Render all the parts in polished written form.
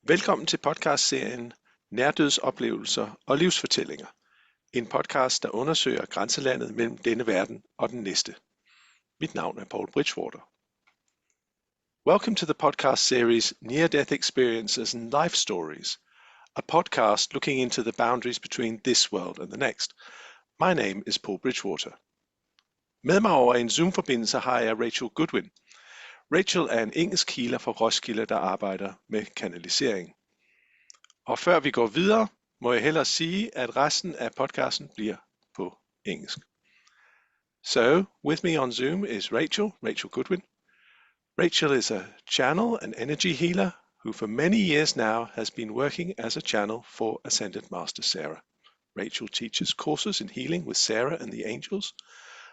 Velkommen til podcastserien Nærdødsoplevelser og livsfortællinger. En podcast, der undersøger grænselandet mellem denne verden og den næste. Mit navn er Paul Bridgewater. Welcome to the podcast series Near-Death Experiences and Life Stories, a podcast looking into the boundaries between this world and the next. My name is Paul Bridgewater. Med mig over en Zoom-forbindelse har jeg Rachel Goodwin. Rachel er en engelsk healer fra Roskilde, der arbejder med kanalisering. Og før vi går videre, må jeg hellere sige, at resten af podcasten bliver på engelsk. So, with me on Zoom is Rachel Goodwin. Rachel is a channel and energy healer who for many years now has been working as a channel for Ascended Master Sarah. Rachel teaches courses in healing with Sarah and the angels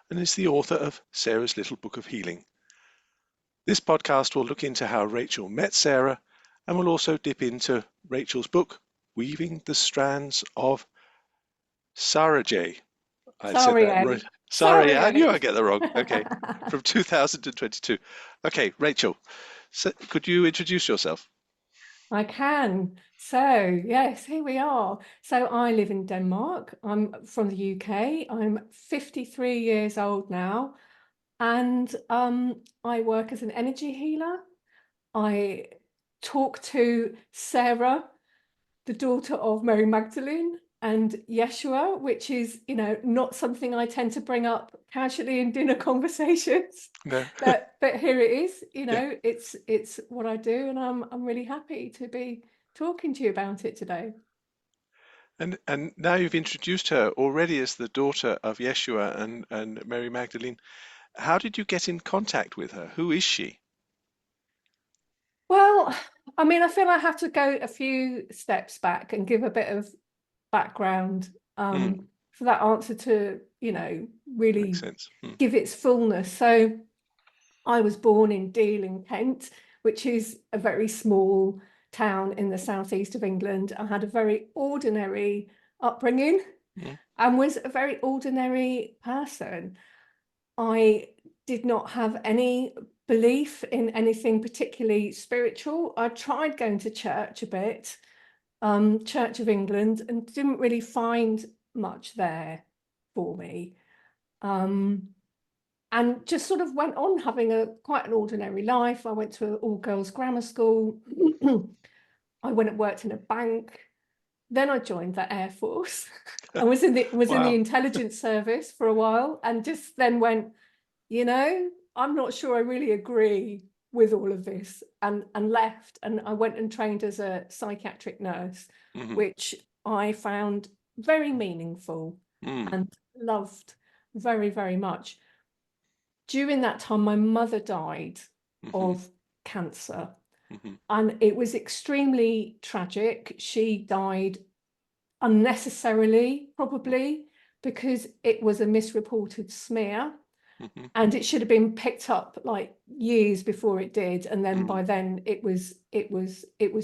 and is the author of Sarah's Little Book of Healing. This podcast will look into how Rachel met Sarah and will also dip into Rachel's book, Weaving the Strands of Sarayei. I said that right. Sorry, I knew I'd get that wrong. Okay, from 2022. Okay, Rachel, so could you introduce yourself? I can. So, yes, here we are. So I live in Denmark. I'm from the UK. I'm 53 years old now. And I work as an energy healer. I talk to Sarah, the daughter of Mary Magdalene, and Yeshua, which is, not something I tend to bring up casually in dinner conversations. No. but here it is. It's what I do, and I'm really happy to be talking to you about it today. And now you've introduced her already as the daughter of Yeshua and Mary Magdalene. How did you get in contact with her? Who is she? Well, I feel I have to go a few steps back and give a bit of background for that answer to, really give its fullness. So I was born in Deal in Kent, which is a very small town in the southeast of England. I had a very ordinary upbringing and was a very ordinary person. I did not have any belief in anything particularly spiritual. I tried going to church a bit, Church of England, and didn't really find much there for me. And just sort of went on having quite an ordinary life. I went to an all-girls grammar school. I went and worked in a bank. Then I joined the Air Force. I was in the intelligence service for a while, and just then went, I'm not sure I really agree with all of this, and left. And I went and trained as a psychiatric nurse, which I found very meaningful and loved very, very much. During that time, my mother died of cancer. And it was extremely tragic. She died unnecessarily, probably, because it was a misreported smear. And it should have been picked up like years before it did. And then by then it was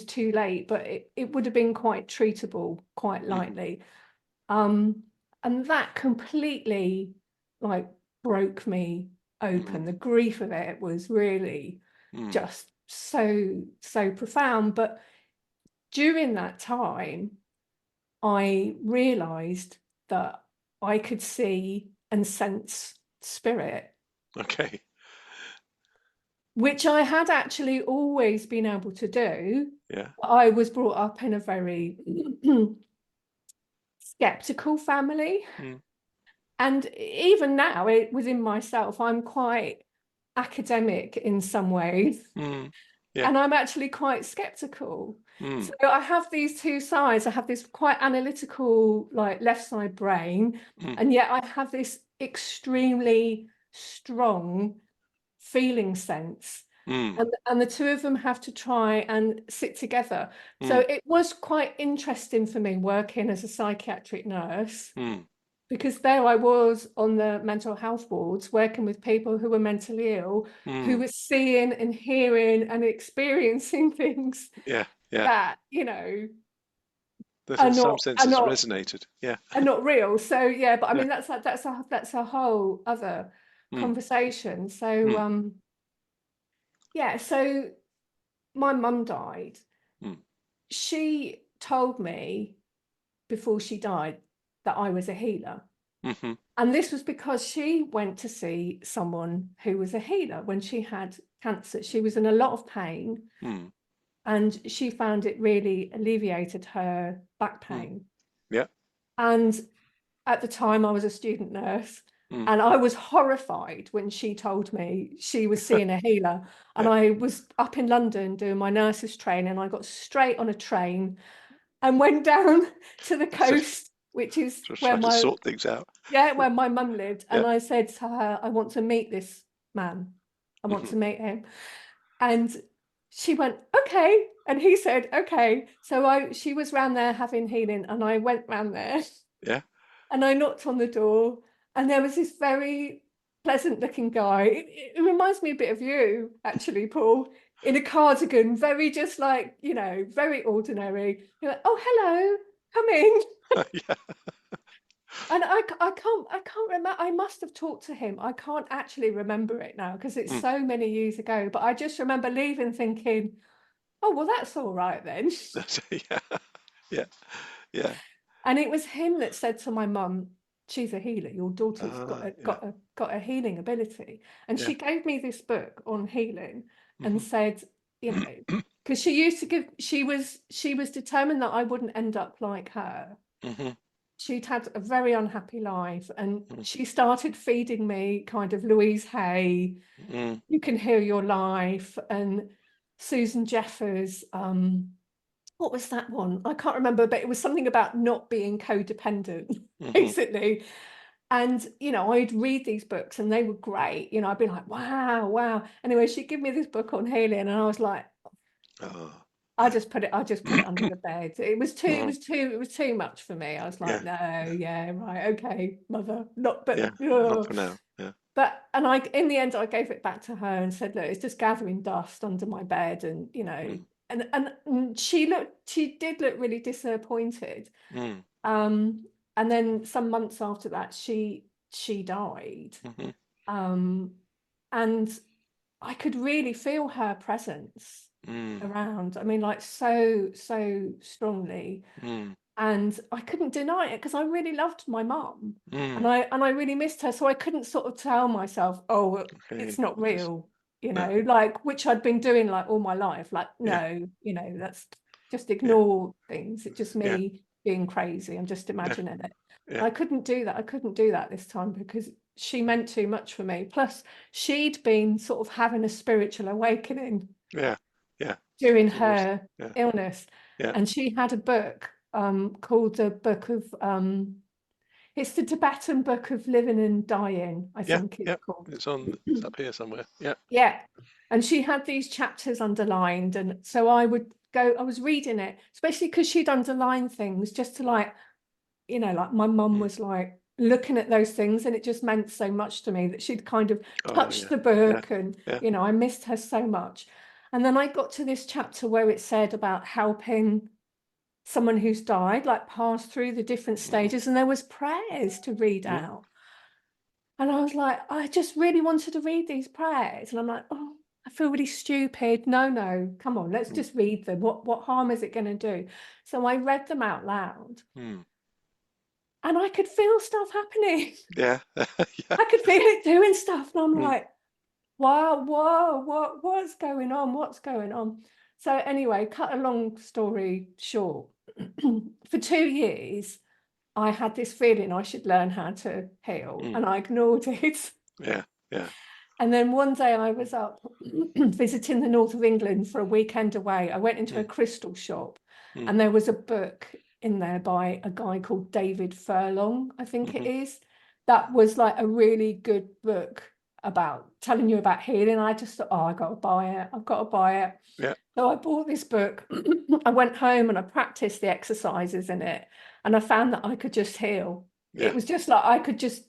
too late, but it would have been quite treatable quite lightly. And that completely broke me open. The grief of it was really just so profound. But during that time, I realized that I could see and sense spirit. Okay. Which I had actually always been able to do. Yeah. I was brought up in a very skeptical family. And even now, within myself, I'm quite academic in some ways. Yeah. And I'm actually quite skeptical. So I have these two sides. I have this quite analytical, left side brain, and yet I have this extremely strong feeling sense. And the two of them have to try and sit together. So it was quite interesting for me working as a psychiatric nurse. Because there I was on the mental health wards working with people who were mentally ill, who were seeing and hearing and experiencing things that, that in some senses resonated. And not real. So yeah, but I mean that's a whole other conversation. So so my mum died. she told me before she died that I was a healer. Mm-hmm. And this was because she went to see someone who was a healer when she had cancer. She was in a lot of pain, and she found it really alleviated her back pain. Yeah. And at the time, I was a student nurse, and I was horrified when she told me she was seeing a healer. And I was up in London doing my nurse's training, and I got straight on a train and went down to the coast, which is where my sort things out. where my mum lived. And I said to her, I want to meet this man. I want to meet him. And she went, okay. And he said, okay. So she was round there having healing, and I went round there. Yeah. And I knocked on the door, and there was this very pleasant looking guy. It reminds me a bit of you, actually, Paul, in a cardigan, very just like, very ordinary. You're like, oh, hello, come in. Yeah. And I can't remember. I must have talked to him. I can't actually remember it now because it's so many years ago. But I just remember leaving thinking, oh, well, that's all right then. Yeah. And it was him that said to my mum, she's a healer. Your daughter's got a healing ability. And she gave me this book on healing and said, because she was determined that I wouldn't end up like her. She'd had a very unhappy life, and she started feeding me kind of Louise Hay, You Can Heal Your Life, and Susan Jeffers. What was that one? I can't remember, but it was something about not being codependent, basically. And, I'd read these books and they were great. I'd be like, wow. Anyway, she'd give me this book on healing, and I was like, I just put it under the bed. It was too much for me. I was like, no, right, okay, mother, not for now. Yeah. But in the end, I gave it back to her and said, look, it's just gathering dust under my bed, and and she did look really disappointed. And then some months after that, she died. And I could really feel her presence around. I mean, like so strongly. And I couldn't deny it because I really loved my mum, and I really missed her. So I couldn't sort of tell myself, oh, it's not real, like, which I'd been doing like all my life. Like, no, that's just ignore things. It's just me being crazy. I'm just imagining it. I couldn't do that. I couldn't do that this time because she meant too much for me. Plus, she'd been sort of having a spiritual awakening during her illness. And she had a book called the Book of it's the Tibetan Book of Living and Dying, I think it's called. It's up here somewhere. And she had these chapters underlined, and so I was reading it, especially because she'd underlined things just to like my mum was like looking at those things, and it just meant so much to me that she'd kind of touched the book, and I missed her so much. And then I got to this chapter where it said about helping someone who's died, like pass through the different stages, and there was prayers to read out. And I was like, I just really wanted to read these prayers, and I'm like, oh, I feel really stupid. No, come on, let's just read them. What harm is it going to do? So I read them out loud. And I could feel stuff happening. I could feel it doing stuff, and I'm like, wow, whoa, what's going on? What's going on? So anyway, cut a long story short, for 2 years, I had this feeling I should learn how to heal, and I ignored it. And then one day I was up visiting the north of England for a weekend away. I went into a crystal shop, and there was a book in there by a guy called David Furlong, I think it is. That was like a really good book about telling you about healing. I just thought, I've got to buy it. So I bought this book. I went home and I practiced the exercises in it, and I found that I could just heal. It was just like I could just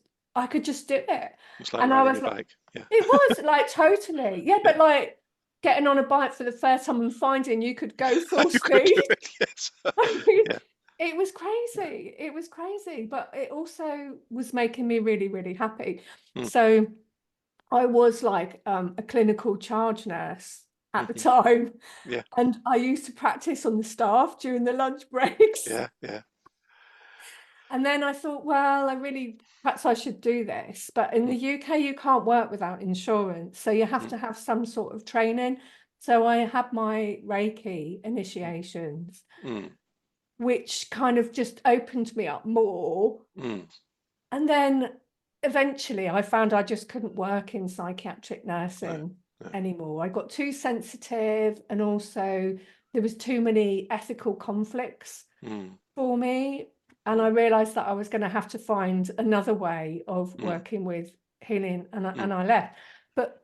do it. It's like riding a bike. It was like totally, but like getting on a bike for the first time and finding you could go full speed. It was crazy. It was crazy, but it also was making me really, really happy. So I was like a clinical charge nurse at the time. Yeah. And I used to practice on the staff during the lunch breaks. Yeah, yeah. And then I thought, well, perhaps I should do this. But in the UK, you can't work without insurance. So you have to have some sort of training. So I had my Reiki initiations, which kind of just opened me up more. And then eventually I found I just couldn't work in psychiatric nursing anymore. I got too sensitive, and also there was too many ethical conflicts for me. And I realized that I was going to have to find another way of working with healing, and I left. But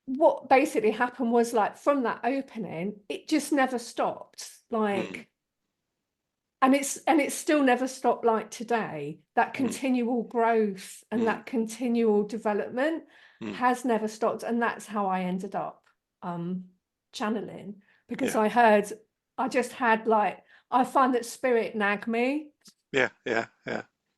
what basically happened was, like, from that opening, it just never stopped. Like, and it's still never stopped. Like today, that continual growth and that continual development has never stopped. And that's how I ended up channeling, because I find that spirit nag me. Yeah.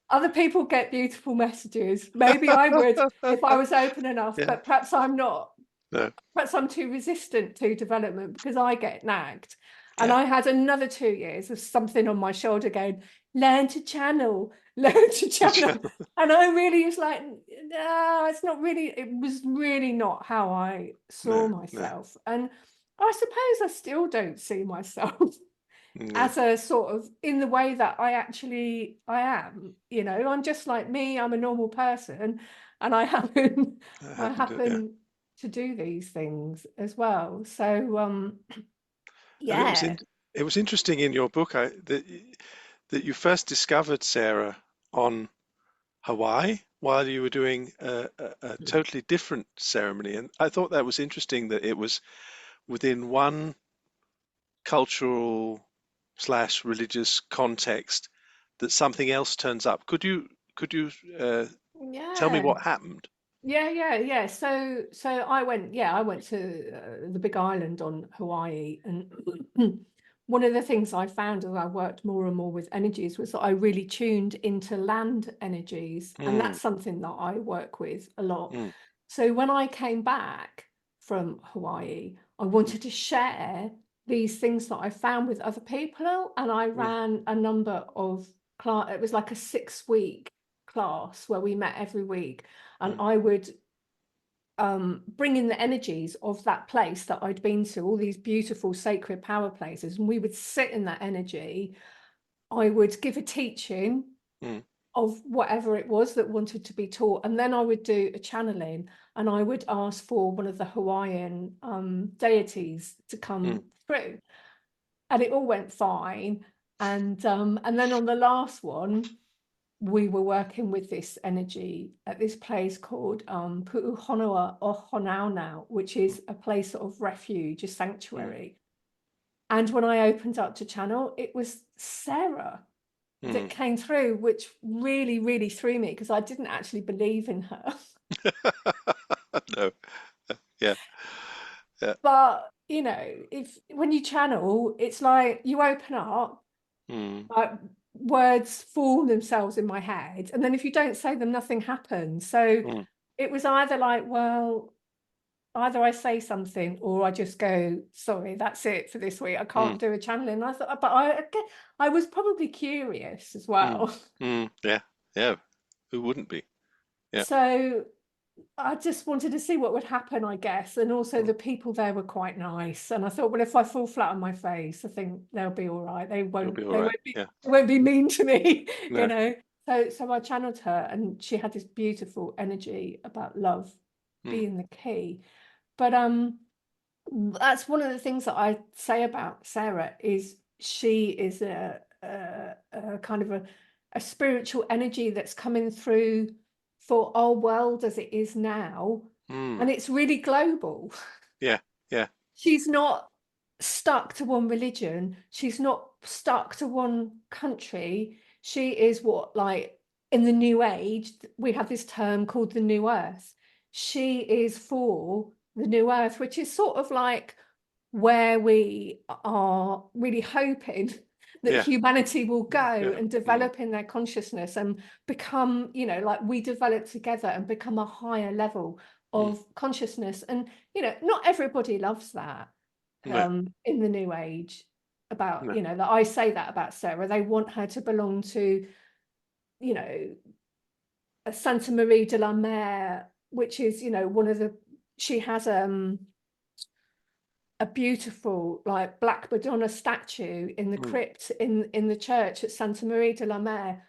Other people get beautiful messages. Maybe I would if I was open enough, but perhaps I'm not. No. Perhaps I'm too resistant to development, because I get nagged. And I had another 2 years of something on my shoulder going, learn to channel. And I really was like, no, it's not really, it was really not how I saw myself. And I suppose I still don't see myself as a sort of, in the way that I am. You know, I'm just like me, I'm a normal person, and I happen to do these things as well. So it was interesting in your book that you first discovered Sarah on Hawaii while you were doing a totally different ceremony, and I thought that was interesting that it was within one cultural / religious context that something else turns up. Could you tell me what happened? Yeah. So I went to the big island on Hawaii, and one of the things I found as I worked more and more with energies was that I really tuned into land energies, and that's something that I work with a lot. So when I came back from Hawaii, I wanted to share these things that I found with other people, and I ran a number of class. It was like a 6-week class where we met every week, and I would bring in the energies of that place that I'd been to, all these beautiful sacred power places, and we would sit in that energy. I would give a teaching of whatever it was that wanted to be taught, and then I would do a channeling, and I would ask for one of the Hawaiian deities to come through, and it all went fine. And then on the last one, we were working with this energy at this place called Pu'uhonua o Honaunau, which is a place of refuge, a sanctuary. And when I opened up to channel, it was Sarah that came through, which really, really threw me, because I didn't actually believe in her. No. Yeah. But, you know, when you channel, it's like you open up, like, words form themselves in my head, and then if you don't say them, nothing happens. So it was either like, well, either I say something or I just go, sorry, that's it for this week, I can't do a channeling. And I thought, but I was probably curious as well. Yeah, who wouldn't be? So I just wanted to see what would happen, I guess. And also the people there were quite nice. And I thought, well, if I fall flat on my face, I think they'll be all right. They won't be mean to me, No. you know. So I channeled her, and she had this beautiful energy about love being the key. But that's one of the things that I say about Sarah, is she is a kind of a spiritual energy that's coming through for our world as it is now, and it's really global. Yeah. She's not stuck to one religion, she's not stuck to one country. She is what, like, in the New Age, we have this term called the New Earth. She is for the New Earth, which is sort of like where we are really hoping that humanity will go and develop in their consciousness and become, you know, like we develop together and become a higher level of consciousness. And, not everybody loves that No. in the New Age about, No. that I say that about Sarah. They want her to belong to, a Santa Maria de la Mer, which is, she has a beautiful like Black Madonna statue in the crypt in the church at Santa Maria de la Mer,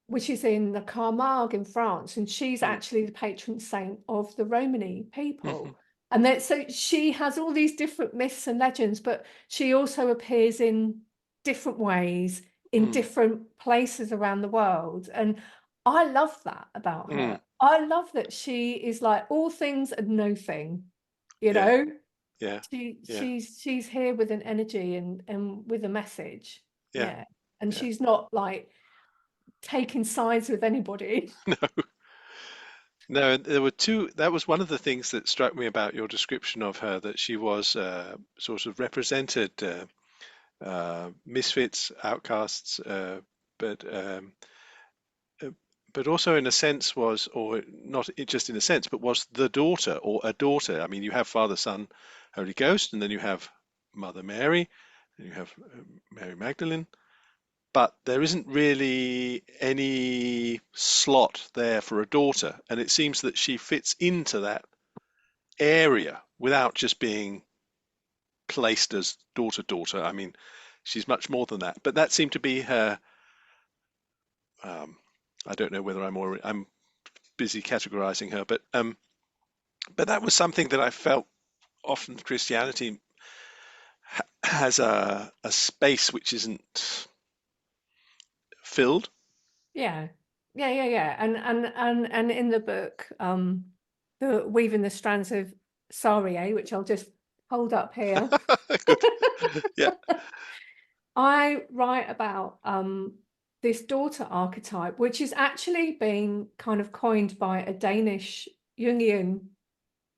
which is in the Camargue in France, and she's actually the patron saint of the Romani people. And then so she has all these different myths and legends, but she also appears in different ways in different places around the world. And I love that about her. I love that she is like all things and no thing, you know. Yeah. She's here with an energy and with a message. Yeah. And she's not like taking sides with anybody. No. No, there were two. That was one of the things that struck me about your description of her, that she was sort of represented misfits, outcasts, but but also in a sense was, or not just in a sense, but was the daughter or a daughter. I mean, you have Father, Son, Holy Ghost, and then you have Mother Mary, and you have Mary Magdalene. But there isn't really any slot there for a daughter, and it seems that she fits into that area without just being placed as daughter. I mean, she's much more than that. But that seemed to be her. I don't know whether I'm busy categorizing her, but that was something that I felt often Christianity has a space which isn't filled. Yeah. And in the book, the Weaving the Strands of Sarayei, which I'll just hold up here. Good. Yeah. I write about this daughter archetype, which is actually being kind of coined by a Danish Jungian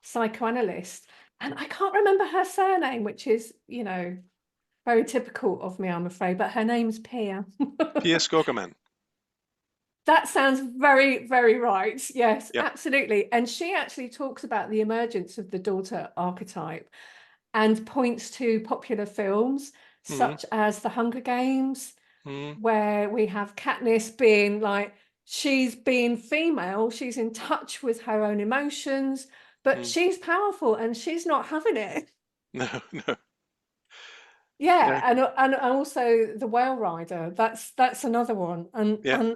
psychoanalyst. And I can't remember her surname, which is, very typical of me, I'm afraid, but her name's Pia. Pia Skogerman. That sounds very, very right. Yes, Yep. absolutely. And she actually talks about the emergence of the daughter archetype and points to popular films such as The Hunger Games, where we have Katniss being like, she's being female, she's in touch with her own emotions, but she's powerful and she's not having it. No, no. Yeah, no. and also The Whale Rider, that's another one. And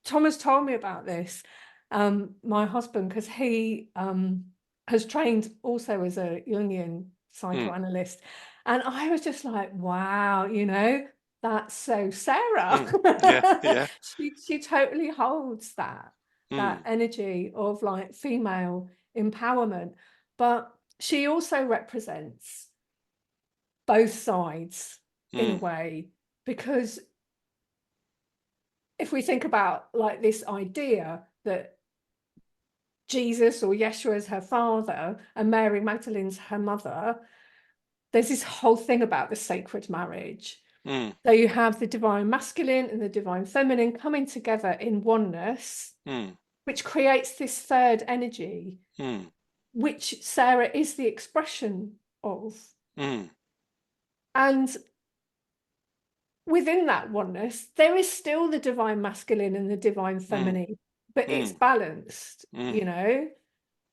Thomas told me about this, my husband, because he has trained also as a Jungian psychoanalyst. And I was just like, wow, that's so Sarah. Yeah. She totally holds that energy of like female empowerment. But she also represents both sides in a way, because if we think about like this idea that Jesus or Yeshua is her father and Mary Magdalene's her mother, there's this whole thing about the sacred marriage. So you have the divine masculine and the divine feminine coming together in oneness, which creates this third energy, which Sarah is the expression of. And within that oneness, there is still the divine masculine and the divine feminine, but it's balanced,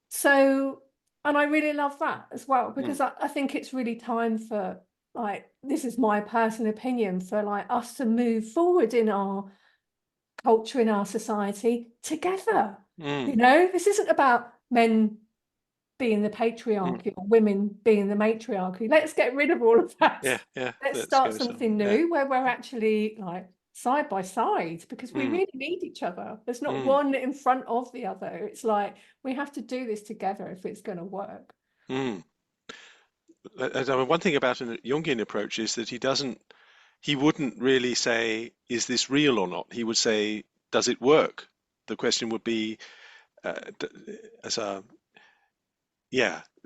So, and I really love that as well, because I think it's really time for, like, this is my personal opinion, for like us to move forward in our culture, in our society together. This isn't about men being the patriarchy or women being the matriarchy. Let's get rid of all of that. Yeah. Let's start something new where we're actually like side by side, because we really need each other. There's not one in front of the other. It's like we have to do this together if it's going to work. One thing about a Jungian approach is that he wouldn't really say, is this real or not? He would say, does it work? The question would be,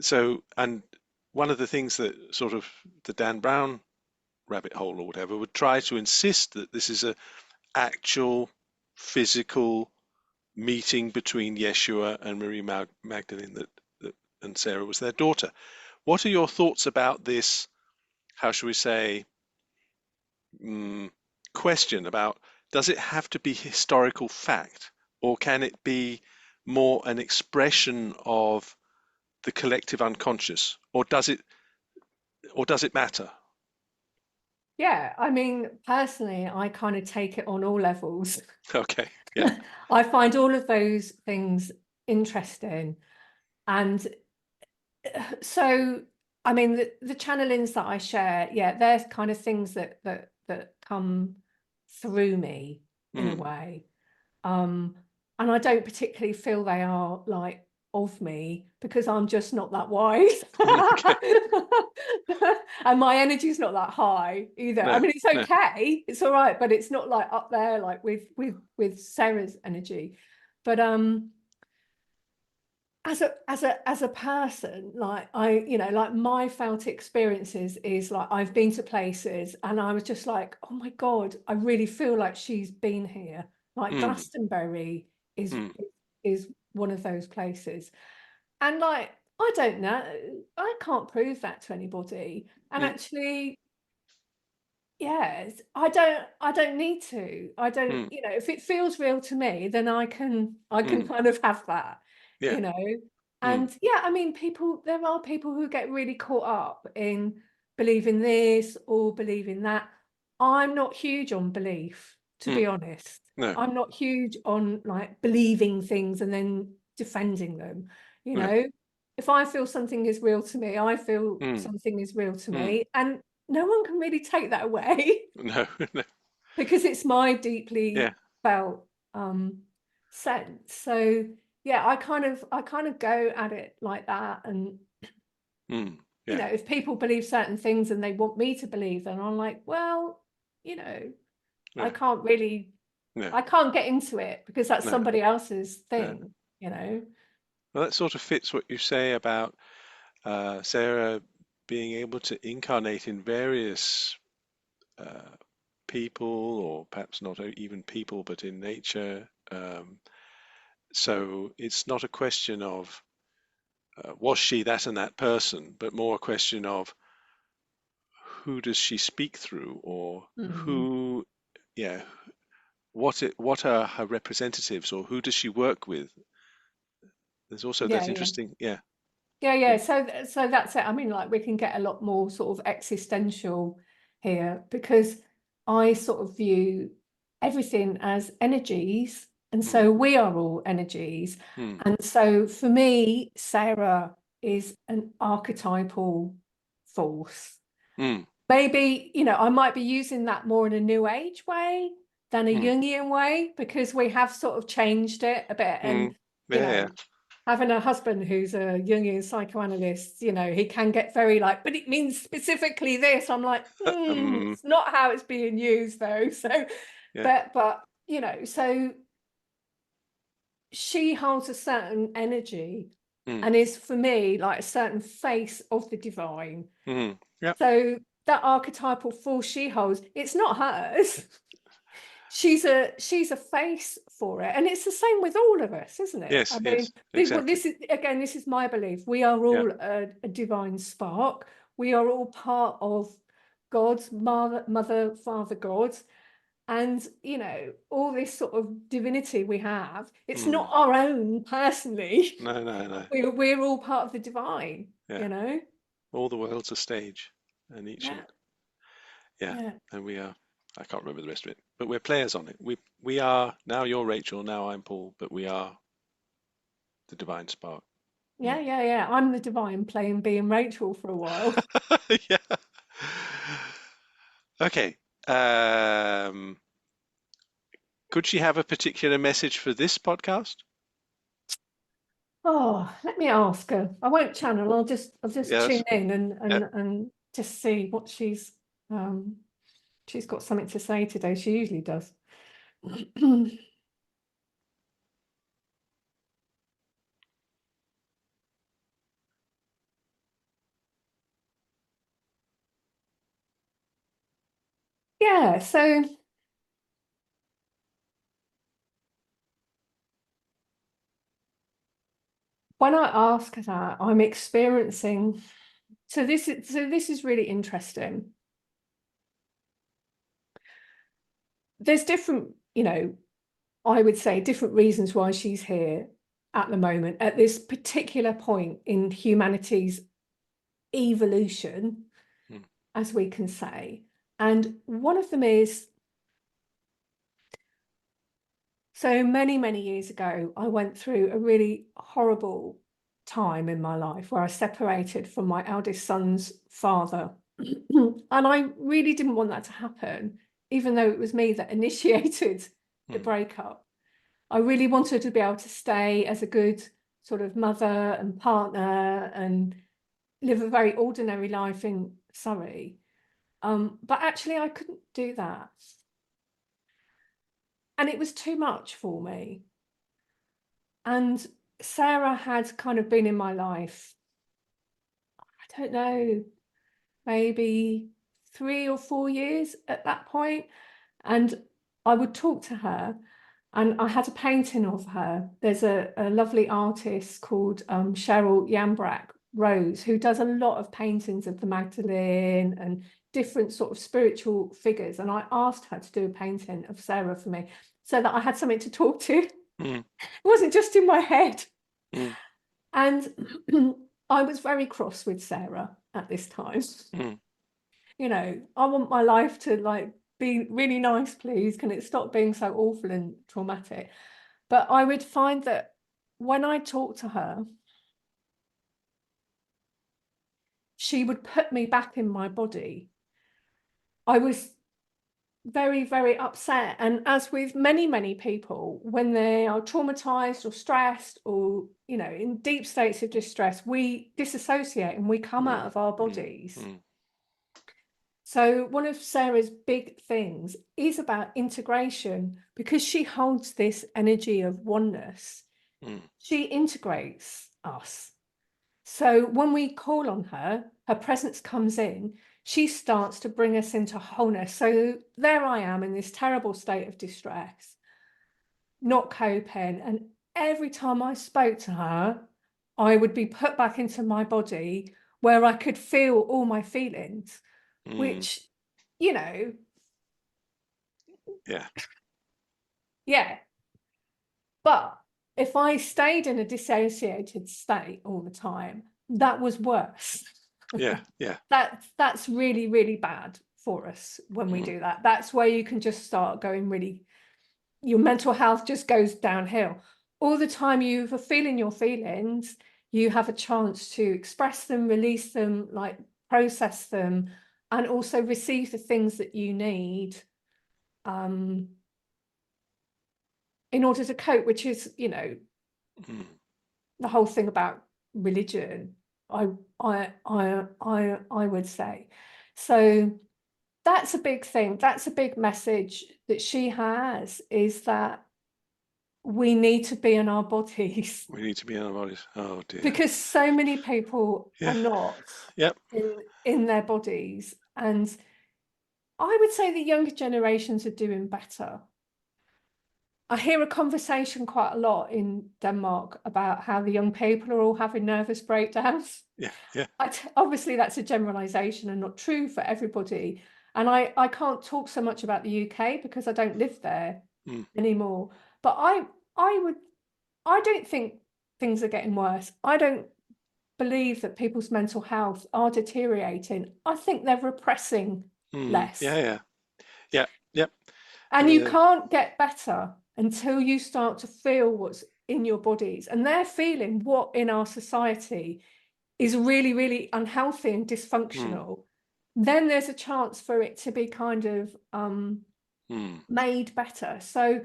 so, and one of the things that sort of the Dan Brown rabbit hole or whatever would try to insist that this is a actual physical meeting between Yeshua and Marie Magdalene, that and Sarah was their daughter. What are your thoughts about this, how shall we say, question about, does it have to be historical fact, or can it be more an expression of the collective unconscious, or does it matter? Yeah, I mean, personally, I kind of take it on all levels. Okay, yeah. I find all of those things interesting. And so, I mean, the channelings that I share, yeah, they're kind of things that come through me in a way. And I don't particularly feel they are like of me, because I'm just not that wise. And my energy is not that high either. No, I mean, it's no. okay, it's all right, but it's not like up there like with Sarah's energy. But as a person, like like my felt experiences is like I've been to places and I was just like, oh my God, I really feel like she's been here. Like Glastonbury is one of those places. And like, I don't know, I can't prove that to anybody. And actually, yes, I don't need to. I don't, if it feels real to me, then I can kind of have that, Yeah. And yeah, I mean, there are people who get really caught up in believing this or believing that. I'm not huge on belief, to be honest. No, I'm not huge on like believing things and then defending them. no. If I feel something is real to me, I feel something is real to me. And no one can really take that away No, no. because it's my Yeah. deeply felt sense. So yeah, I kind of go at it like that. And Yeah. if people believe certain things and they want me to believe them, I'm like, well, Yeah. I can't really, No, I can't get into it because that's no, somebody else's no. thing. Well, that sort of fits what you say about Sarah being able to incarnate in various uh, people, or perhaps not even people, but in nature. So it's not a question of was she that and that person, but more a question of who does she speak through, or who, yeah, what are her representatives, or who does she work with? There's also Yeah, that yeah. interesting, yeah. Yeah. So that's it. I mean, like we can get a lot more sort of existential here because I sort of view everything as energies, and so we are all energies. And so for me, Sarah is an archetypal force. Maybe, I might be using that more in a new age way than a Jungian way, because we have sort of changed it a bit. And, Yeah, having a husband who's a Jungian psychoanalyst, he can get very like, but it means specifically this. I'm like, it's not how it's being used though. So, yeah. but so she holds a certain energy and is for me like a certain face of the divine. Yep. So that archetypal force she holds, it's not hers. She's a face for it, and it's the same with all of us, isn't it? I Yes, mean, yes, exactly. this is my belief. We are Yeah. all a divine spark. We are all part of God's mother, father, God, and all this sort of divinity we have. It's not our own personally. No, no, no. We're all part of the divine. Yeah. All the world's a stage, and each Yeah, and yeah, yeah, and we are. I can't remember the rest of it, but we're players on it. We are now. You're Rachel. Now I'm Paul. But we are the divine spark. yeah. I'm the divine playing being Rachel for a while. Yeah. Okay. Um, could she have a particular message for this podcast? Oh, let me ask her. I won't channel. I'll just Yes. tune in Yeah. and just see what she's got something to say today. She usually does. Yeah, so when I ask her that, I'm experiencing. So this is really interesting. There's different, I would say different reasons why she's here at the moment, at this particular point in humanity's evolution, as we can say. And one of them is, so many, many years ago, I went through a really horrible time in my life where I separated from my eldest son's father. And I really didn't want that to happen, even though it was me that initiated the breakup. I really wanted to be able to stay as a good sort of mother and partner and live a very ordinary life in Surrey. But actually I couldn't do that. And it was too much for me. And Sarah had kind of been in my life, I don't know, maybe 3 or 4 years at that point. And I would talk to her, and I had a painting of her. There's a lovely artist called Cheryl Yambrak Rose, who does a lot of paintings of the Magdalene and different sort of spiritual figures. And I asked her to do a painting of Sarah for me so that I had something to talk to. It wasn't just in my head. And I was very cross with Sarah at this time. I want my life to be really nice, please. Can it stop being so awful and traumatic? But I would find that when I talked to her, she would put me back in my body. I was very, very upset. And as with many, many people, when they are traumatized or stressed or, in deep states of distress, we disassociate and we come out of our bodies. So one of Sarah's big things is about integration, because she holds this energy of oneness. She integrates us. So when we call on her, her presence comes in, she starts to bring us into wholeness. So there I am in this terrible state of distress, not coping. And every time I spoke to her, I would be put back into my body where I could feel all my feelings, which, yeah. But if I stayed in a dissociated state all the time, that was worse. That's really, really bad for us when we do that. That's where you can just start going really, your mental health just goes downhill. All the time you are feeling your feelings, you have a chance to express them, release them, process them, and also receive the things that you need in order to cope, which is, the whole thing about religion, I would say. So that's a big thing. That's a big message that she has, is that we need to be in our bodies. We need to be in our bodies. Oh dear. Because so many people are not in their bodies. And I would say the younger generations are doing better. I hear a conversation quite a lot in Denmark about how the young people are all having nervous breakdowns. Obviously, that's a generalization and not true for everybody. And I can't talk so much about the UK because I don't live there anymore. But I don't think things are getting worse. I don't believe that people's mental health are deteriorating. I think they're repressing less. And you can't get better until you start to feel what's in your bodies. And they're feeling what in our society is really, really unhealthy and dysfunctional. Then there's a chance for it to be kind of made better. So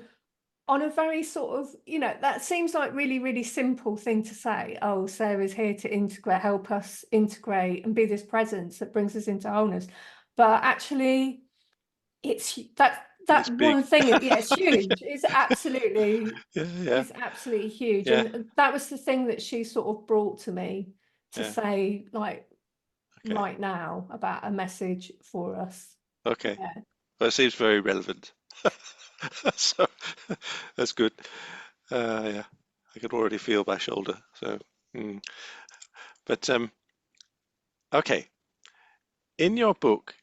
on a very sort of, that seems like really, really simple thing to say. Oh, Sarah's here to integrate, help us integrate and be this presence that brings us into wholeness. But actually, it's that one thing. It's huge. It's absolutely, it's absolutely huge. And that was the thing that she sort of brought to me to say, right now, about a message for us. Well, it seems very relevant. So that's good. I can already feel my shoulder. So Mm. But okay, in your book,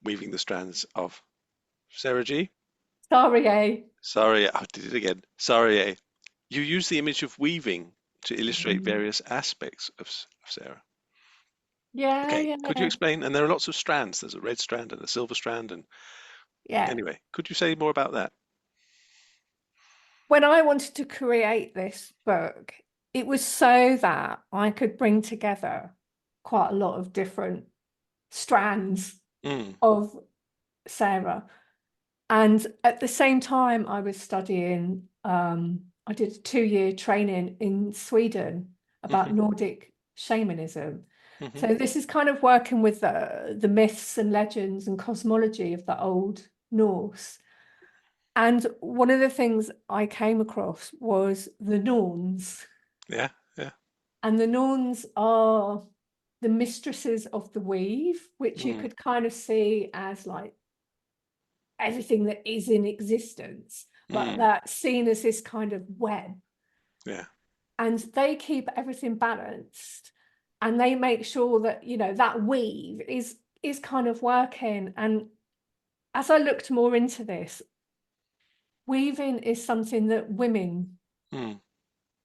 Weaving the Strands of Sarayei, Sorry, I did it again. Sarayei. You use the image of weaving to illustrate mm. various aspects of Sarah. Yeah, Okay, could you yeah, explain? And there are lots of strands. There's a red strand and a silver strand, and yeah. anyway, could you say more about that? When I wanted to create this book, it was so that I could bring together quite a lot of different strands Mm, of Sarah. And at the same time, I was studying, I did a 2-year training in Sweden about hmm Nordic shamanism. hmm So this is kind of working with the myths and legends and cosmology of the Old Norse. And one of the things I came across was the Norns. Yeah, yeah. And the Norns are the mistresses of the weave, which you Mm, could kind of see as like everything that is in existence, but mm, that's seen as this kind of web. yeah. And they keep everything balanced, and they make sure that, you know, that weave is kind of working. And as I looked more into this, weaving is something that women Mm,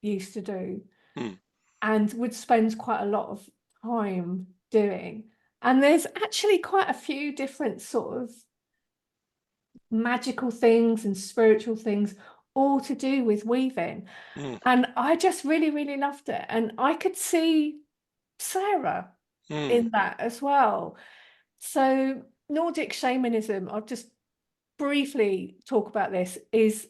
used to do mm, and would spend quite a lot of time doing. And there's actually quite a few different sort of magical things and spiritual things, all to do with weaving. mm, And I just really, really loved it. And I could see Sarah mm, in that as well. So Nordic shamanism, I'll just briefly talk about this, is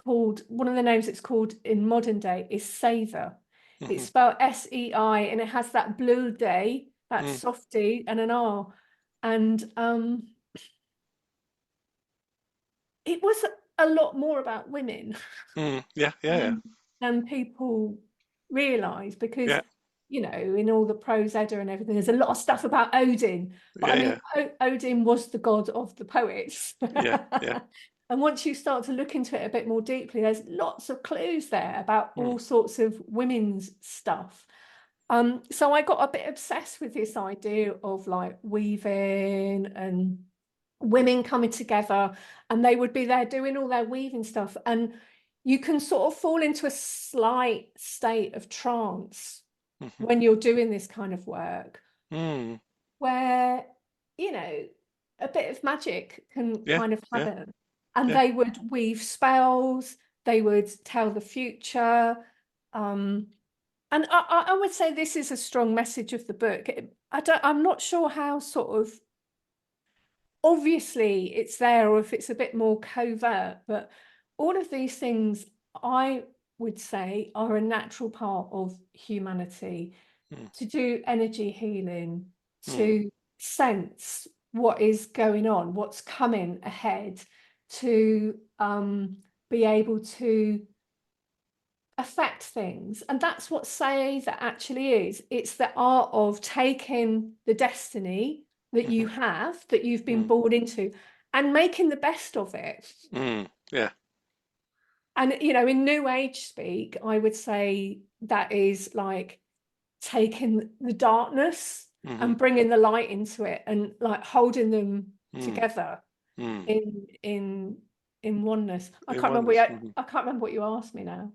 called, one of the names it's called in modern day is Seither. It's hmm spelled SEI, and it has that blue day, that mm, softy and an R. And it was a lot more about women mm. Yeah, yeah, yeah, than people realize, because yeah, you know, in all the prose edda and everything, there's a lot of stuff about Odin, but I yeah, mean, yeah, Odin was the god of the poets. yeah, yeah. And once you start to look into it a bit more deeply, there's lots of clues there about Mm, all sorts of women's stuff. So I got a bit obsessed with this idea of like weaving and women coming together, and they would be there doing all their weaving stuff. And you can sort of fall into a slight state of trance hmm when you're doing this kind of work, mm. where, you know, a bit of magic can Yeah, kind of yeah, happen. And yeah. they would weave spells, they would tell the future. And I would say this is a strong message of the book. I'm not sure how sort of obviously it's there, or if it's a bit more covert, but all of these things, I would say, are a natural part of humanity, Mm, to do energy healing, mm, to sense what is going on, what's coming ahead, to be able to affect things. And that's what Say that actually is. It's the art of taking the destiny that you hmm have, that you've been mm, born into, and making the best of it. mm. Yeah. And, you know, in New Age speak, I would say that is like taking the darkness hmm and bringing the light into it, and like holding them mm, together mm. in oneness. In oneness. Hmm I can't remember what you asked me now.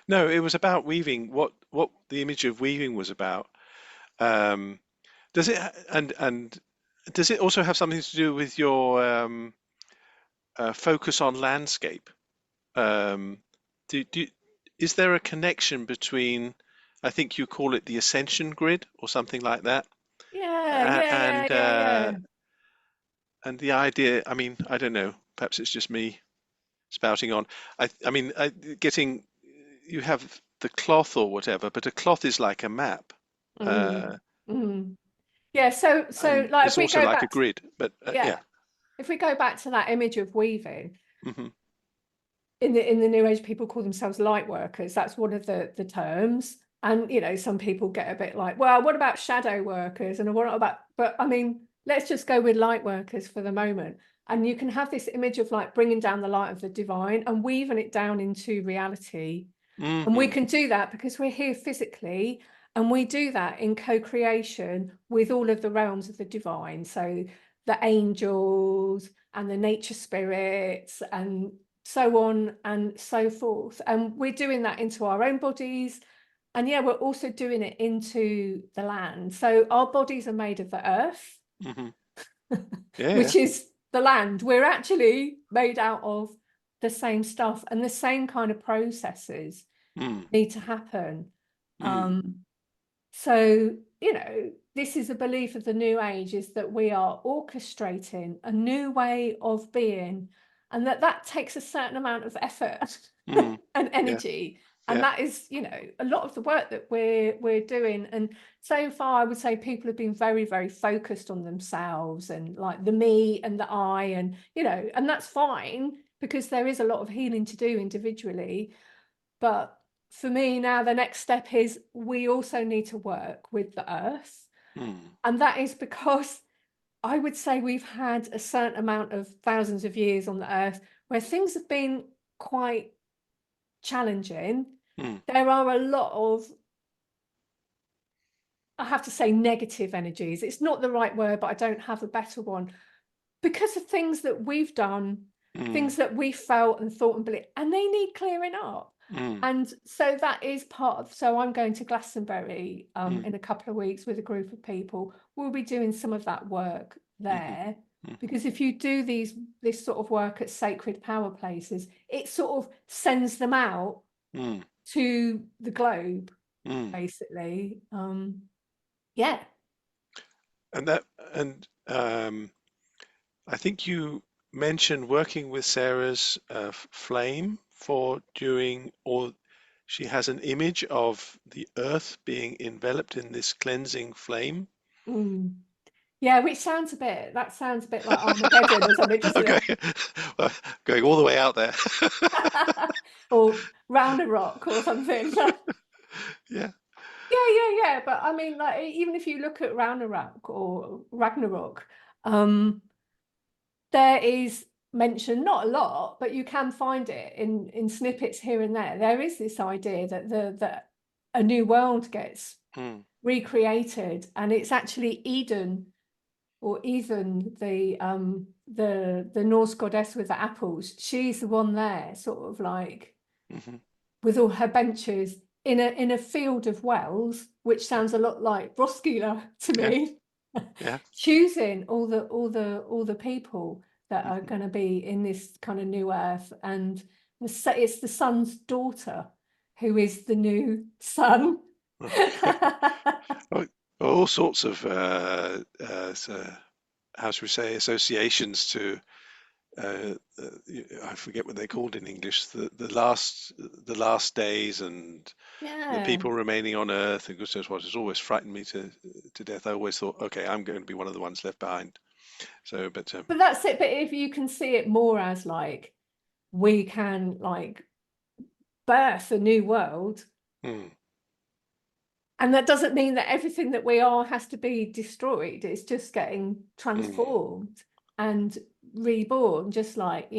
No, it was about weaving. What the image of weaving was about. Um, does it and does it also have something to do with your focus on landscape? Um, do is there a connection between, I think you call it the ascension grid or something like that, Yeah, uh, yeah, yeah, and yeah, uh, yeah. and the idea. I mean, I don't know. Perhaps it's just me spouting on. I mean, getting you have the cloth or whatever, but a cloth is like a map, uh, Mm, mm. Yeah, so and like if it's we also go like a back to, grid. But yeah. yeah, if we go back to that image of weaving, hmm in the New Age, people call themselves light workers. That's one of the terms. And you know, some people get a bit like, well, what about shadow workers? And what about, but I mean, let's just go with light workers for the moment. And you can have this image of like bringing down the light of the divine and weaving it down into reality. And we can do that because we're here physically, and we do that in co-creation with all of the realms of the divine. So the angels and the nature spirits and so on and so forth. And we're doing that into our own bodies. And yeah, we're also doing it into the land. So our bodies are made of the earth, which is the land. We're actually made out of the same stuff, and the same kind of processes need to happen. So, this is a belief of the new age, is that we are orchestrating a new way of being, and that takes a certain amount of effort and energy. And that is, a lot of the work that we're doing. And so far, I would say people have been very, very focused on themselves and like the me and the I, and, and that's fine, because there is a lot of healing to do individually. But for me now, the next step is we also need to work with the earth. And that is because I would say we've had a certain amount of thousands of years on the earth where things have been quite challenging. There are a lot of, I have to say, negative energies. It's not the right word, but I don't have a better one, because of things that we've done, things that we felt and thought and believed, and they need clearing up. And so that is part of, so I'm going to Glastonbury in a couple of weeks with a group of people. We'll be doing some of that work there, because if you do this sort of work at sacred power places, it sort of sends them out to the globe, basically. Yeah. And I think you mentioned working with Sarah's flame or she has an image of the earth being enveloped in this cleansing flame. Yeah, which sounds a bit like Armageddon or something, doesn't it? Well, going all the way out there. Or round a rock or something. Yeah. Yeah. But I mean, like, even if you look at Ragnarok or Ragnarok, there is mention, not a lot, but you can find it in snippets here and there. There is this idea that a new world gets recreated, and it's actually Eden, or Ethan, the Norse goddess with the apples. She's the one there, sort of like with all her benches in a field of wells, which sounds a lot like Roskilde to me. Yeah. Choosing all the people that are going to be in this kind of new earth, and it's the sun's daughter who is the new sun. All sorts of how should we say, associations to I forget what they're called in English, the last days, and the people remaining on Earth, and goodness what has always frightened me to death. I always thought, okay, I'm going to be one of the ones left behind. So, but that's it. But if you can see it more as like, we can like birth a new world, and that doesn't mean that everything that we are has to be destroyed. It's just getting transformed and reborn, just like,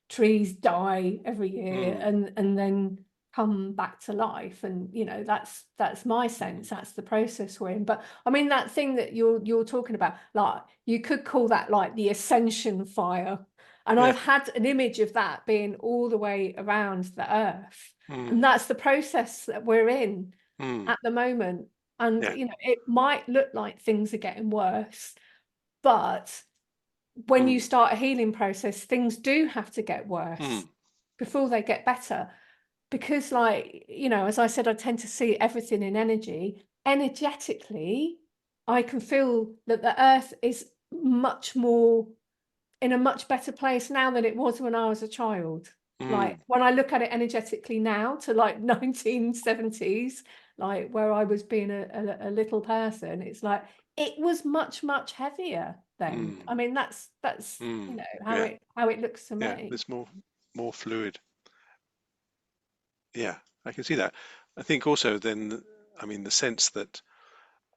trees die every year and then come back to life. And that's my sense. That's the process we're in. But I mean, that thing that you're talking about, like, you could call that like the ascension fire. And I've had an image of that being all the way around the earth. And that's the process that we're in at the moment. And it might look like things are getting worse, but when you start a healing process, things do have to get worse before they get better. Because, like, as I said, I tend to see everything in energy. Energetically, I can feel that the earth is much more in a much better place now than it was when I was a child. Like, when I look at it energetically now to like 1970s, like where I was being a little person, it's like it was much, much heavier then. I mean, that's how it looks to me. Yeah, it's more fluid. Yeah, I can see that. I think also then, I mean, the sense that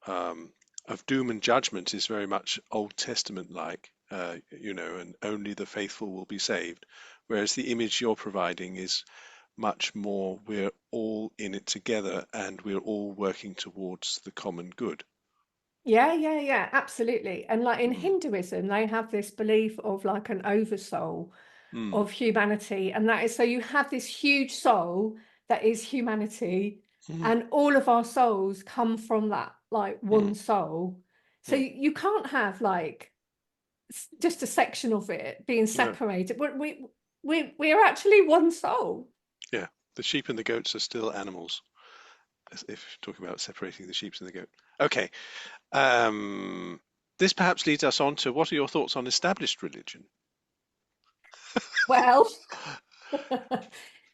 of doom and judgment is very much Old Testament like, and only the faithful will be saved. Whereas the image you're providing is much more we're all in it together and we're all working towards the common good. Yeah, absolutely. And like in Mm, Hinduism, they have this belief of like an oversoul mm, of humanity. And that is, so you have this huge soul that is humanity, mm, and all of our souls come from that like mm, one soul. So mm. you can't have like just a section of it being No, separated. We're actually one soul. yeah, the sheep and the goats are still animals, if you're talking about separating the sheep and the goat. Okay, this perhaps leads us on to what are your thoughts on established religion? Well,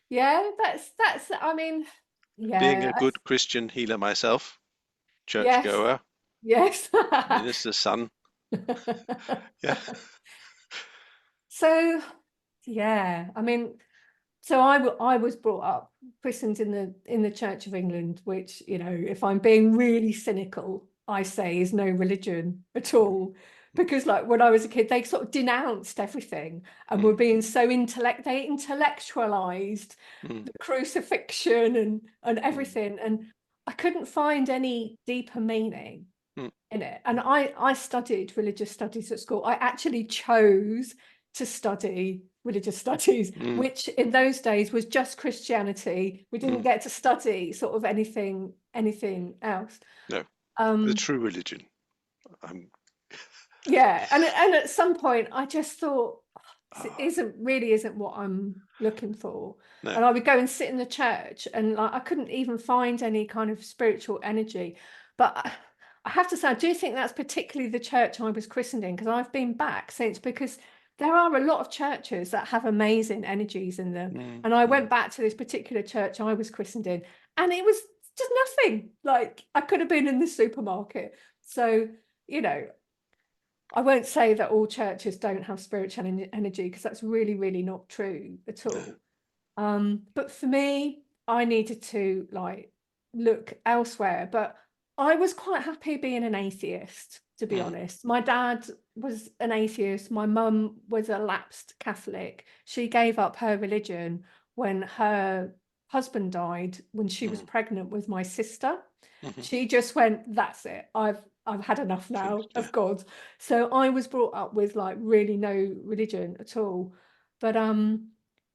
yeah, that's I mean, Being yeah, a good Christian healer myself, yes, churchgoer, yes. minister's son. Yeah. So, yeah, I mean, so I was brought up christened in the Church of England, which, you know, if I'm being really cynical, I say is no religion at Mm, all. Because like when I was a kid, they sort of denounced everything and were mm, being so they intellectualized mm, the crucifixion and mm, everything. And I couldn't find any deeper meaning mm, in it. And I studied religious studies at school. I actually chose to study religious studies, mm, which in those days was just Christianity. We didn't mm. get to study sort of anything else. No, the Um, true religion. Um, yeah, and at some point I just thought, "Oh, ah, this isn't what I'm looking for." no. And I would go and sit in the church, and like I couldn't even find any kind of spiritual energy. But I have to say, I do think that's particularly the church I was christened in, because I've been back since, because there are a lot of churches that have amazing energies in them. Mm, And I mm, went back to this particular church I was christened in, and it was just nothing. Like I could have been in the supermarket. So, you know, I won't say that all churches don't have spiritual energy, because that's really, really not true at no. all. But for me, I needed to like look elsewhere. But I was quite happy being an atheist, to be Mm, honest. My dad was an atheist. My mum was a lapsed Catholic. She gave up her religion when her husband died when she was mm, pregnant with my sister. mhm. She just went, that's it. I've had enough now Finished. Yeah. of God. So I was brought up with like really no religion at all. But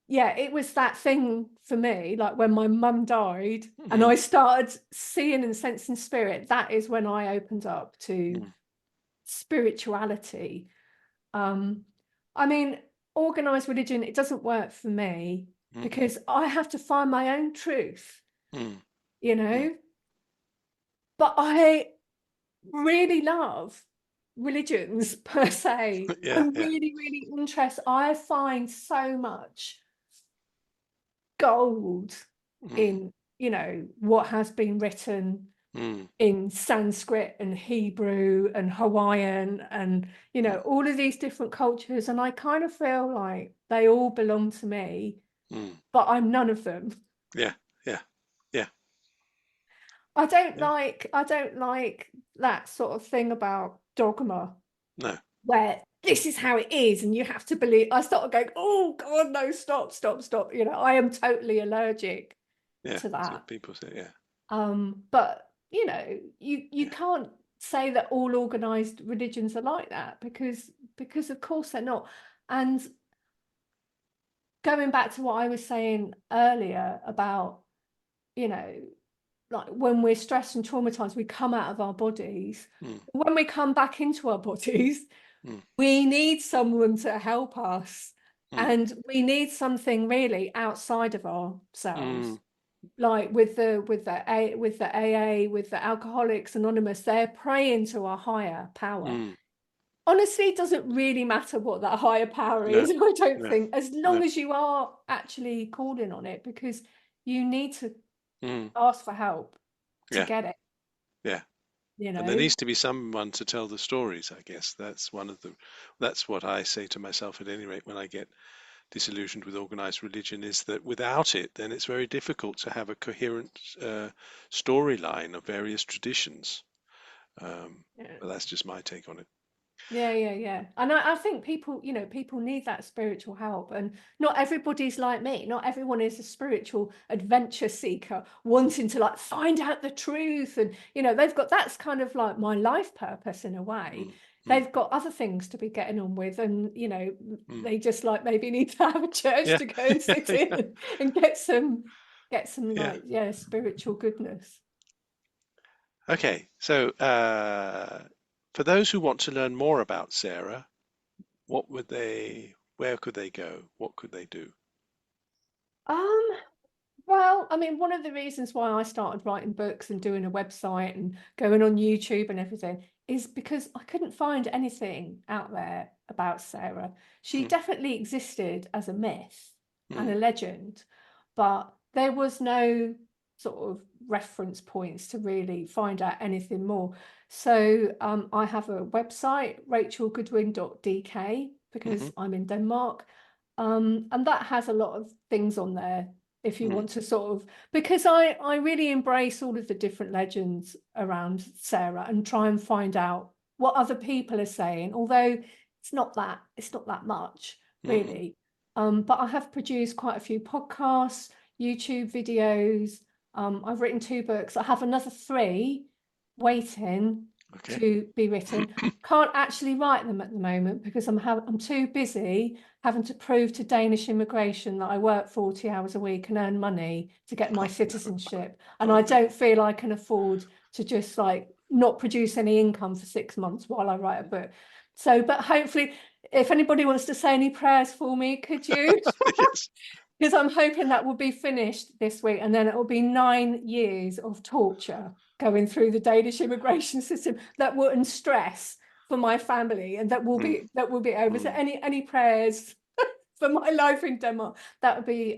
yeah, it was that thing for me, like when my mum died and Mm, I started seeing and sensing spirit, that is when I opened up to mm, spirituality. Um, I mean, organized religion, it doesn't work for me, mm, because I have to find my own truth, mm, you mm. know. But I really love religions per se. Yeah, I'm yeah. really, really interested. I find so much gold Mm, in, you know, what has been written mm, in Sanskrit and Hebrew and Hawaiian and, you know, mm, all of these different cultures. And I kind of feel like they all belong to me, mm. but I'm none of them. Yeah, yeah, yeah, yeah. I don't like that sort of thing about dogma, No, where this is how it is and you have to believe. I started going, oh God, no, stop. You know, I am totally allergic yeah. to So that. people say, yeah. But you know, you Yeah. can't say that all organized religions are like that, because of course they're not. And going back to what I was saying earlier about, you know, like when we're stressed and traumatized, we come out of our bodies. Mm, When we come back into our bodies, mm, we need someone to help us, mm, and we need something really outside of mm, ourselves. Like with the AA, with the Alcoholics Anonymous, they're praying to a higher power. mm. Honestly, it doesn't really matter what that higher power No, is, I don't no, think, as long no. as you are actually calling on it, because you need to Mm, ask for help to yeah, get it, yeah. you And there know. needs to be someone to tell the stories, I guess. That's what I say to myself at any rate when I get disillusioned with organized religion, is that without it, then it's very difficult to have a coherent storyline of various traditions. Yeah. But that's just my take on it. Yeah. And I think people, people need that spiritual help, and not everybody's like me. Not everyone is a spiritual adventure seeker wanting to like find out the truth. And, that's kind of like my life purpose in a way. They've got other things to be getting on with, and, they just like maybe need to have a church to go and sit in and get some like, spiritual goodness. Okay, so for those who want to learn more about Sarah, where could they go? What could they do? Well, I mean, one of the reasons why I started writing books and doing a website and going on YouTube and everything is because I couldn't find anything out there about Sarah. She definitely existed as a myth and a legend, but there was no sort of reference points to really find out anything more. So I have a website, rachelgoodwin.dk, because I'm in Denmark. And that has a lot of things on there if you want to sort of, because I really embrace all of the different legends around Sarah and try and find out what other people are saying, although it's not that much really. But I have produced quite a few podcasts, YouTube videos. I've written 2 books. I have another 3 waiting to be written. Can't actually write them at the moment because I'm too busy having to prove to Danish immigration that I work 40 hours a week and earn money to get my citizenship. And I don't feel I can afford to just like not produce any income for 6 months while I write a book. So, but hopefully, if anybody wants to say any prayers for me, could you? Yes. Because I'm hoping that will be finished this week, and then it will be 9 years of torture going through the Danish immigration system and stress for my family, and that will be over. So any prayers for my life in Denmark, that would be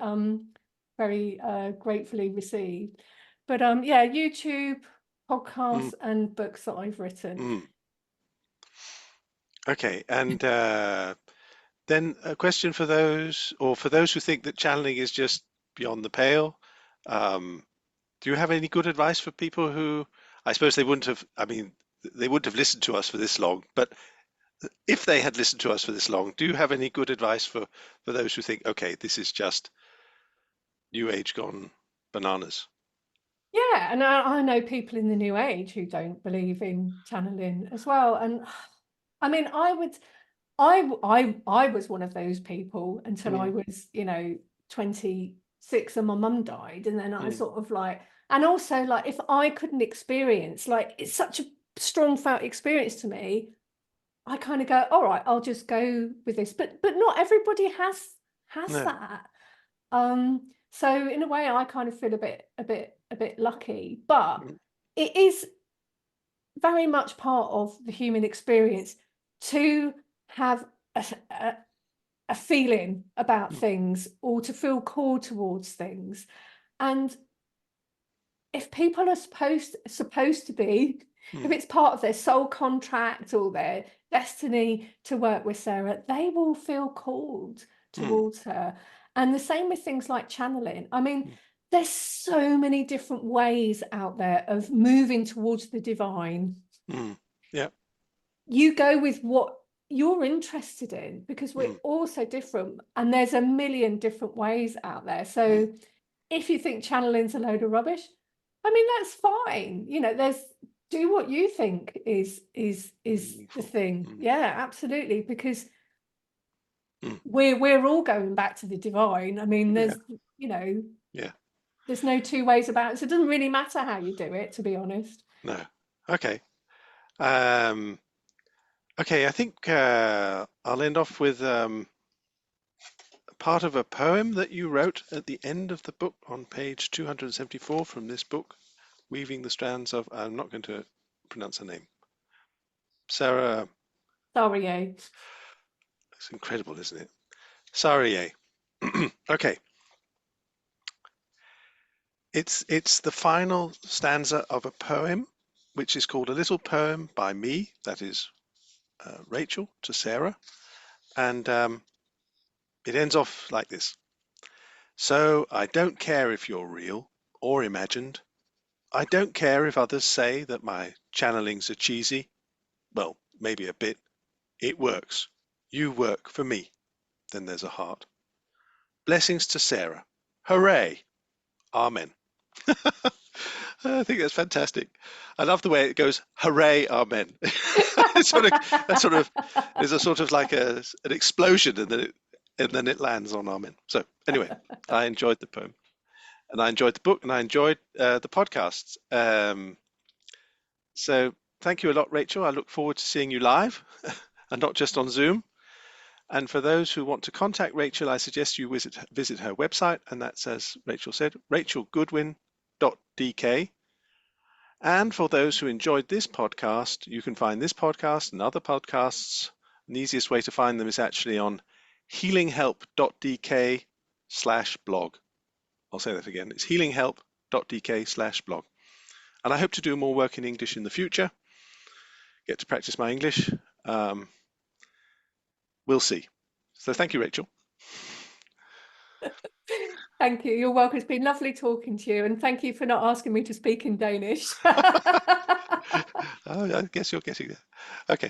very gratefully received. But YouTube, podcasts, and books that I've written. Okay, and then a question for those who think that channeling is just beyond the pale. Do you have any good advice for people who, I suppose they wouldn't have, they wouldn't have listened to us for this long, but if they had listened to us for this long, do you have any good advice for those who think, okay, this is just New Age gone bananas? Yeah, and I know people in the New Age who don't believe in channeling as well. And I mean, I was one of those people until I was, 26 and my mum died. And then I sort of like, and also like, if I couldn't experience, like, it's such a strong felt experience to me, I kind of go, all right, I'll just go with this. But not everybody has No. that. So in a way, I kind of feel a bit lucky, but it is very much part of the human experience to have a feeling about things or to feel called towards things. And if people are supposed to be, if it's part of their soul contract or their destiny to work with Sarah, they will feel called towards her. And the same with things like channeling. I mean, there's so many different ways out there of moving towards the divine. Yeah. You go with what you're interested in, because we're all so different, and there's a million different ways out there. So if you think channeling's a load of rubbish, I mean, that's fine. Do what you think is the thing. Yeah, absolutely. Because we're all going back to the divine. I mean, there's there's no 2 ways about it. So it doesn't really matter how you do it, to be honest. No. Okay. Okay, I think I'll end off with part of a poem that you wrote at the end of the book on page 274 from this book, Weaving the Strands of, I'm not going to pronounce her name. Sarah. Sarayei. It's incredible, isn't it? Sarayei. Okay. It's the final stanza of a poem, which is called A Little Poem by Me, that is Rachel, to Sarah. And it ends off like this. So I don't care if you're real or imagined. I don't care if others say that my channelings are cheesy. Well, maybe a bit. It works. You work for me. Then there's a heart. Blessings to Sarah. Hooray. Amen. I think that's fantastic. I love the way it goes, hooray, amen. There's a sort of like an explosion, and then it lands on amen. So anyway, I enjoyed the poem, and I enjoyed the book, and I enjoyed the podcasts. So thank you a lot, Rachel. I look forward to seeing you live and not just on Zoom. And for those who want to contact Rachel, I suggest you visit her website, and that's, as Rachel said, rachelgoodwin.dk. And for those who enjoyed this podcast, you can find this podcast and other podcasts. And the easiest way to find them is actually on healinghelp.dk/blog. I'll say that again. It's healinghelp.dk/blog. And I hope to do more work in English in the future. Get to practice my English. We'll see. So thank you, Rachel. Thank you. You're welcome. It's been lovely talking to you, and thank you for not asking me to speak in Danish. Oh, I guess you're getting there. Okay.